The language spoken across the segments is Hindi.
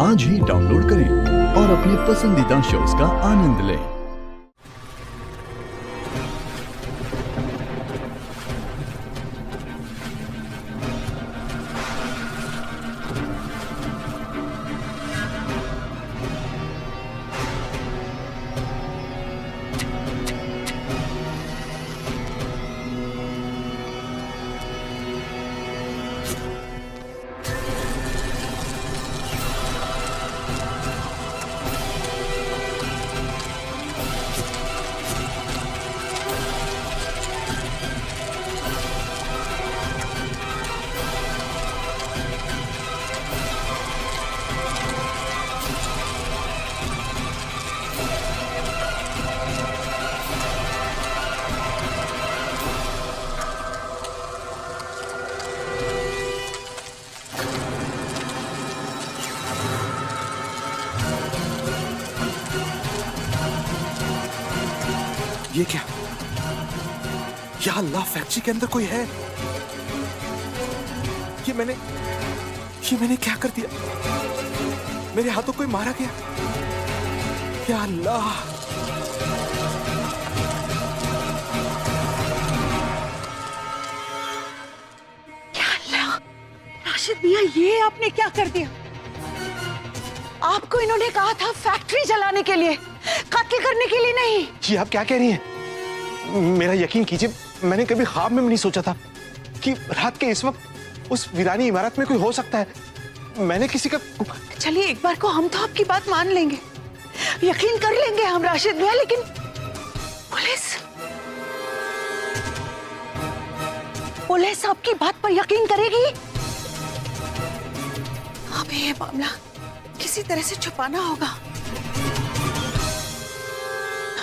आज ही डाउनलोड करें और अपने पसंदीदा शोज का आनंद लें। ये क्या? या अल्लाह, फैक्ट्री के अंदर कोई है। ये मैंने क्या कर दिया? मेरे हाथों कोई मारा गया। या अल्लाह, राशिद मियां, ये आपने क्या कर दिया? आपको इन्होंने कहा था फैक्ट्री जलाने के लिए, कत्ल करने के लिए नहीं। जी आप क्या कह रही हैं? मेरा यकीन कीजिए, मैंने कभी ख्वाब में भी नहीं सोचा था कि रात के इस वक्त उस वीरानी इमारत में कोई हो सकता है। मैंने किसी का... चलिए, एक बार को हम तो आपकी बात मान लेंगे, यकीन कर लेंगे हम राशिद मियां, लेकिन पुलिस आपकी बात पर यकीन करेगी? हमें ये मामला किसी तरह से छुपाना होगा,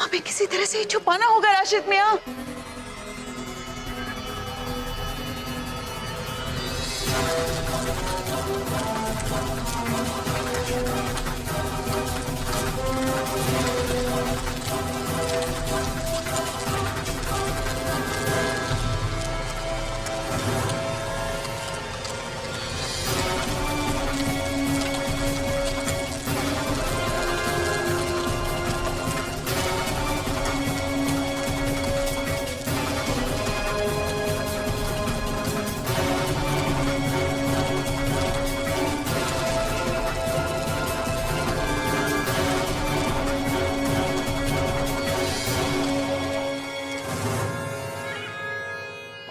हमें किसी तरह से छुपाना होगा राशिद मियां।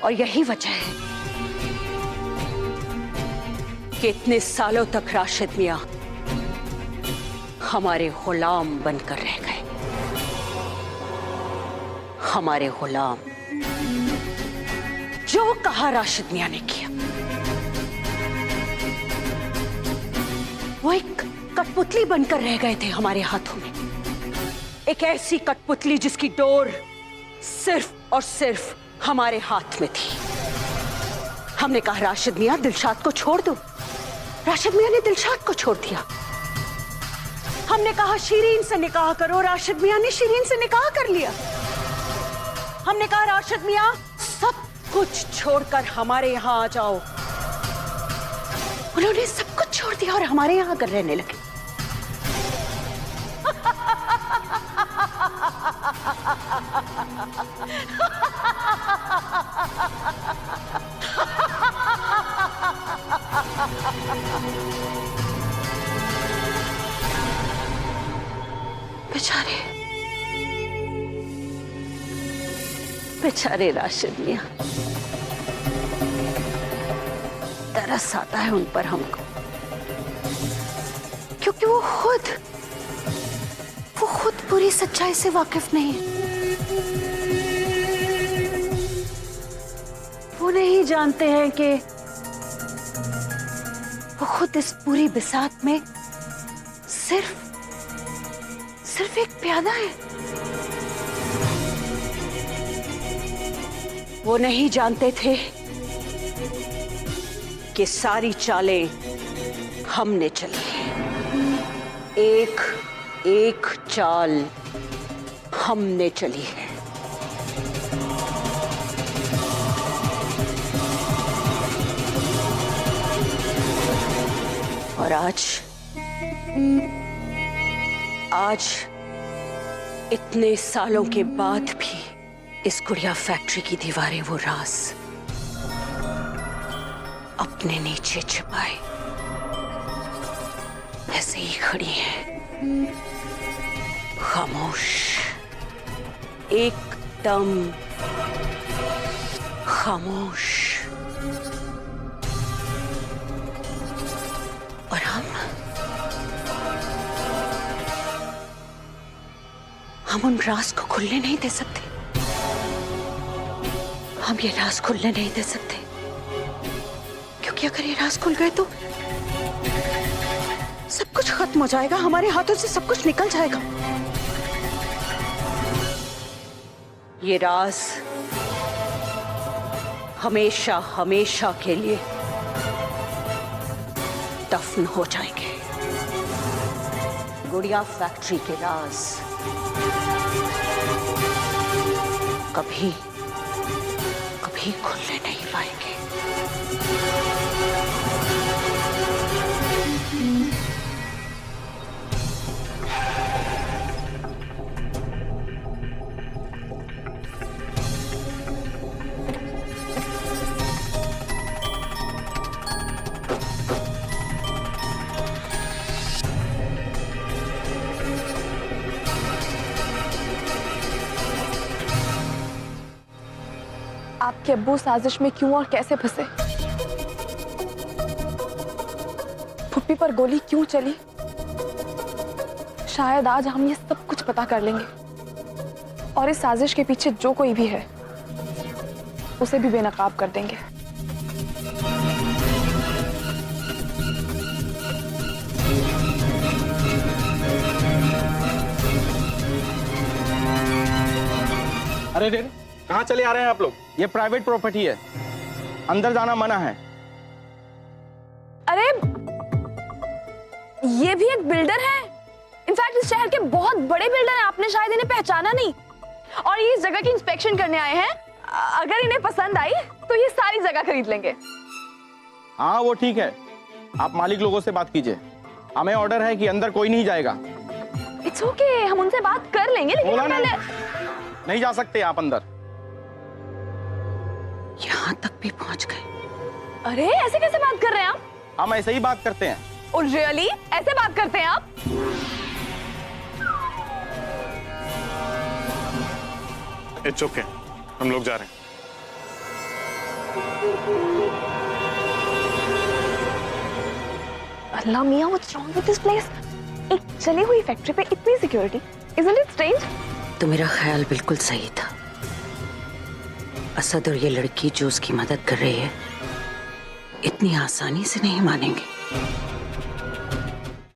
और यही वजह है कि इतने सालों तक राशिद मियां हमारे गुलाम बनकर रह गए। हमारे गुलाम। जो कहा राशिद मियां ने किया। वो एक कठपुतली बनकर रह गए थे हमारे हाथों में, एक ऐसी कठपुतली जिसकी डोर सिर्फ और सिर्फ हमारे हाथ में थी। हमने कहा राशिद मियां दिलशाद को छोड़ दो, राशिद मियां ने दिलशाद को छोड़ दिया। हमने कहा शीरीन से निकाह करो, राशिद मियां ने शीरीन से निकाह कर लिया। हमने कहा राशिद मियां सब कुछ छोड़कर हमारे यहां आ जाओ, उन्होंने सब कुछ छोड़ दिया और हमारे यहां आकर रहने लगे। बेचारे राशिद मियां, तरस आता है उन पर हमको, क्योंकि वो खुद पूरी सच्चाई से वाकिफ नहीं है। वो नहीं जानते हैं कि वो खुद इस पूरी बिसात में सिर्फ एक प्यादा है। वो नहीं जानते थे कि सारी चालें हमने चली है, एक एक चाल हमने चली है। और आज आज इतने सालों के बाद भी इस गुड़िया फैक्ट्री की दीवारें वो राज अपने नीचे छिपाए ऐसे ही खड़ी हैं, खामोश, एकदम खामोश। और हम उन राज को खुलने नहीं दे सकते। हम ये राज खुलने नहीं दे सकते, क्योंकि अगर ये राज खुल गए तो सब कुछ खत्म हो जाएगा, हमारे हाथों से सब कुछ निकल जाएगा। ये राज हमेशा हमेशा के लिए दफन हो जाएंगे। गुड़िया फैक्ट्री के राज कभी कभी खुलने नहीं पाएंगे। आपके अब्बू साजिश में क्यों और कैसे फंसे? फुप्पी पर गोली क्यों चली? शायद आज हम ये सब कुछ पता कर लेंगे और इस साजिश के पीछे जो कोई भी है उसे भी बेनकाब कर देंगे। अरे रे, कहाँ चले आ रहे हैं आप लोग? ये प्राइवेट प्रॉपर्टी है, अंदर जाना मना है। अरे ये भी एक बिल्डर है। इनफैक्ट इस शहर के बहुत बड़े बिल्डर हैं, आपने शायद इन्हें पहचाना नहीं। और ये इस जगह की इंस्पेक्शन करने आए हैं। अगर इन्हें पसंद आई तो ये सारी जगह खरीद लेंगे। हाँ वो ठीक है, आप मालिक लोगों से बात कीजिए। हमें ऑर्डर है कि अंदर कोई नहीं जाएगा। इट्स ओके, हम उनसे बात कर लेंगे, लेकिन बोला हम ना, पहले नहीं जा सकते आप अंदर। यहां तक भी पहुंच गए। अरे ऐसे कैसे बात कर रहे हैं आप? हम ऐसे ही बात करते हैं। और रियली ऐसे बात करते हैं आप? इट्स ओके, हम लोग जा रहे हैं। अल्लाह मियां, what's wrong with this place? एक चली हुई फैक्ट्री पे इतनी सिक्योरिटी, इजंट इट स्ट्रेंज? तो मेरा ख्याल बिल्कुल सही था। असद और ये लड़की जो उसकी मदद कर रही है, इतनी आसानी से नहीं मानेंगे।